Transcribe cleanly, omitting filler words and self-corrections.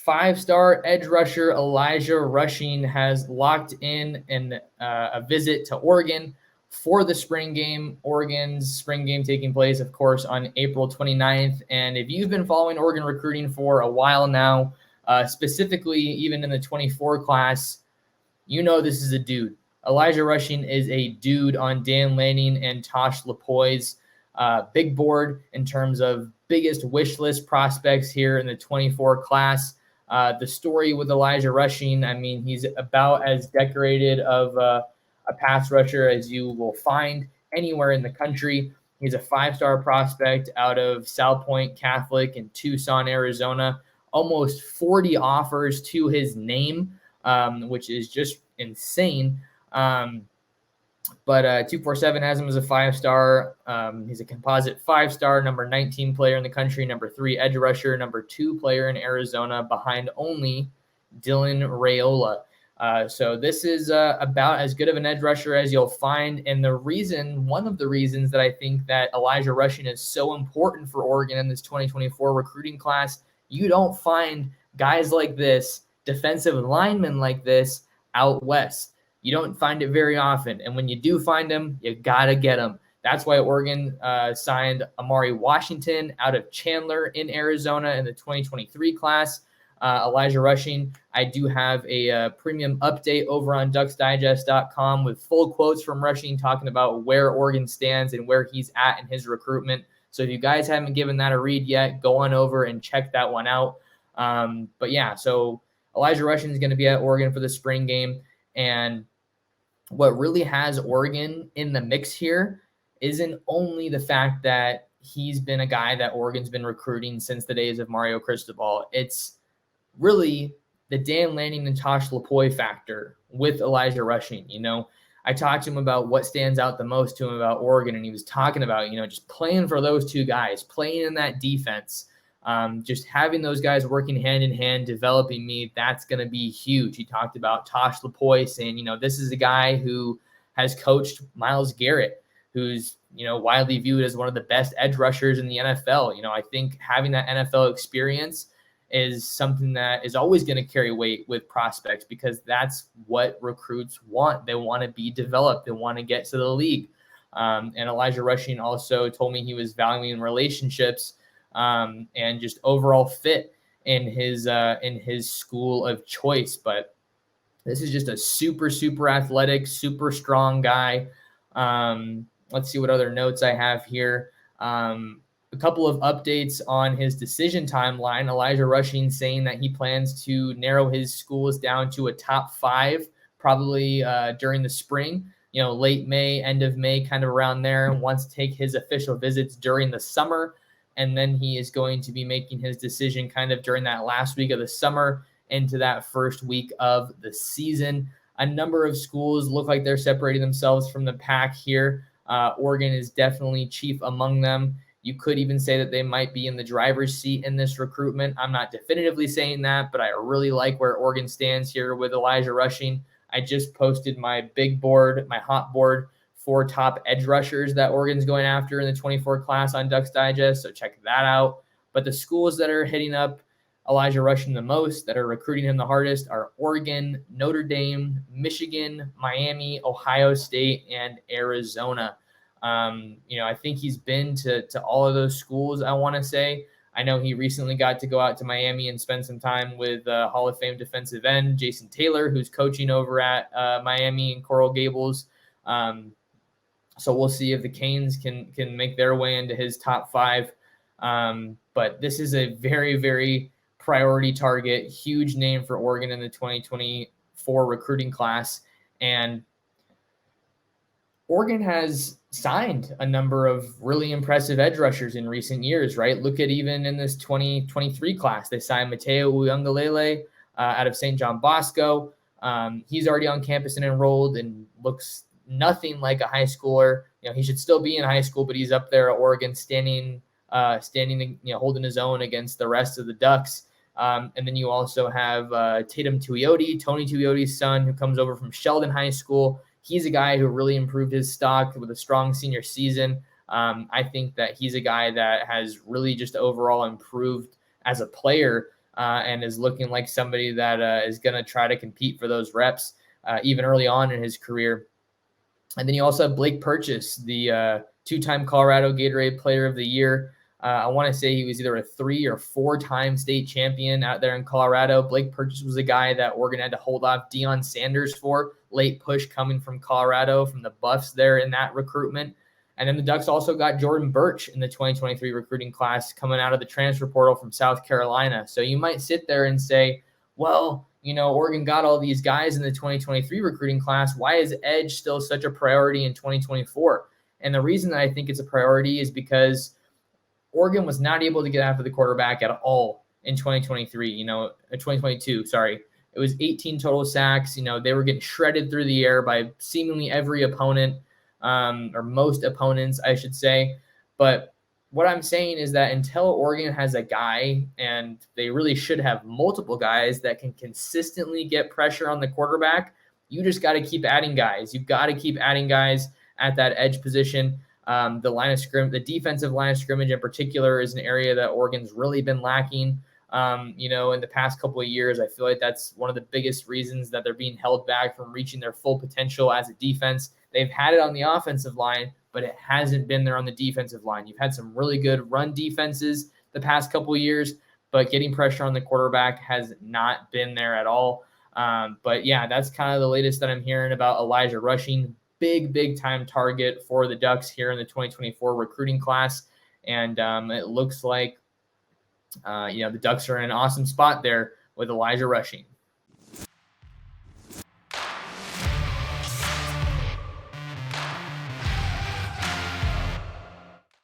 5-star edge rusher Elijah Rushing has locked in a visit to Oregon for the spring game. Oregon's spring game taking place, of course, on April 29th. And if you've been following Oregon recruiting for a while now, specifically even in the 24 class, you know this is a dude. Elijah Rushing is a dude on Dan Lanning and Tosh Lapoi's big board in terms of biggest wish list prospects here in the 24 class. The story with Elijah Rushing, I mean, he's about as decorated of a pass rusher as you will find anywhere in the country. He's a 5-star prospect out of Salpointe Catholic in Tucson, Arizona. Almost 40 offers to his name, which is just insane. But 247 has him as a 5-star. He's a composite 5-star, number 19 player in the country, number 3 edge rusher, number 2 player in Arizona, behind only Dylan Raiola. So this is about as good of an edge rusher as you'll find. And one of the reasons that I think that Elijah Rushing is so important for Oregon in this 2024 recruiting class, you don't find guys like this, defensive linemen like this out west. You don't find it very often. And when you do find them, you got to get them. That's why Oregon signed Amari Washington out of Chandler in Arizona in the 2023 class. Elijah Rushing, I do have a premium update over on ducksdigest.com with full quotes from Rushing talking about where Oregon stands and where he's at in his recruitment. So if you guys haven't given that a read yet, go on over and check that one out. But yeah, so Elijah Rushing is going to be at Oregon for the spring game. And what really has Oregon in the mix here isn't only the fact that he's been a guy that Oregon's been recruiting since the days of Mario Cristobal. It's really the Dan Lanning and Tosh Lapoi factor with Elijah Rushing. You know, I talked to him about what stands out the most to him about Oregon, and he was talking about, you know, just playing for those two guys, playing in that defense, just having those guys working hand in hand, developing me, that's going to be huge. He talked about Tosh Lapoi saying, you know, this is a guy who has coached Myles Garrett, who's, you know, widely viewed as one of the best edge rushers in the NFL. You know, I think having that NFL experience is something that is always going to carry weight with prospects because that's what recruits want. They want to be developed. They want to get to the league. And Elijah Rushing also told me he was valuing relationships and just overall fit in his school of choice. But this is just a super, super athletic, super strong guy. Let's see what other notes I have here. A couple of updates on his decision timeline. Elijah Rushing saying that he plans to narrow his schools down to a top 5, probably during the spring, you know, late May, end of May, kind of around there, and wants to take his official visits during the summer. And then he is going to be making his decision kind of during that last week of the summer into that first week of the season. A number of schools look like they're separating themselves from the pack here. Oregon is definitely chief among them. You could even say that they might be in the driver's seat in this recruitment. I'm not definitively saying that, but I really like where Oregon stands here with Elijah Rushing. I just posted my big board, my hot board for top edge rushers that Oregon's going after in the 24 class on Ducks Digest, so check that out. But the schools that are hitting up Elijah Rushing the most, that are recruiting him the hardest, are Oregon, Notre Dame, Michigan, Miami, Ohio State, and Arizona. You know, I think he's been to all of those schools, I want to say. I know he recently got to go out to Miami and spend some time with Hall of Fame defensive end Jason Taylor, who's coaching over at Miami and Coral Gables. So we'll see if the Canes can make their way into his top 5. But this is a very, very priority target, huge name for Oregon in the 2024 recruiting class. And Oregon has signed a number of really impressive edge rushers in recent years, right? Look at even in this 2023 class, they signed Mateo Uiagalelei out of St. John Bosco. He's already on campus and enrolled and looks nothing like a high schooler. You know, he should still be in high school, but he's up there at Oregon standing, you know, holding his own against the rest of the Ducks. And then you also have Tatum Tuioti, Tony Tuioti's son, who comes over from Sheldon High School. He's a guy who really improved his stock with a strong senior season. I think that he's a guy that has really just overall improved as a player and is looking like somebody that is going to try to compete for those reps even early on in his career. And then you also have Blake Purchase, the two-time Colorado Gatorade Player of the Year. I want to say he was either a 3 or 4-time state champion out there in Colorado. Blake Purchase was a guy that Oregon had to hold off Deion Sanders for. Late push coming from Colorado, from the Buffs there in that recruitment. And then the Ducks also got Jordan Birch in the 2023 recruiting class coming out of the transfer portal from South Carolina. So you might sit there and say, well, you know, Oregon got all these guys in the 2023 recruiting class. Why is edge still such a priority in 2024? And the reason that I think it's a priority is because Oregon was not able to get after the quarterback at all in 2023, 2022, sorry. It was 18 total sacks. They were getting shredded through the air by seemingly every opponent, or most opponents, I should say. But what I'm saying is that until Oregon has a guy, and they really should have multiple guys that can consistently get pressure on the quarterback, you just got to keep adding guys. You've got to keep adding guys at that edge position. The defensive line of scrimmage in particular is an area that Oregon's really been lacking. In the past couple of years, I feel like that's one of the biggest reasons that they're being held back from reaching their full potential as a defense. They've had it on the offensive line, but it hasn't been there on the defensive line. You've had some really good run defenses the past couple of years, but getting pressure on the quarterback has not been there at all. But yeah, that's kind of the latest that I'm hearing about Elijah Rushing. Big time target for the Ducks here in the 2024 recruiting class. And it looks like, the Ducks are in an awesome spot there with Elijah Rushing.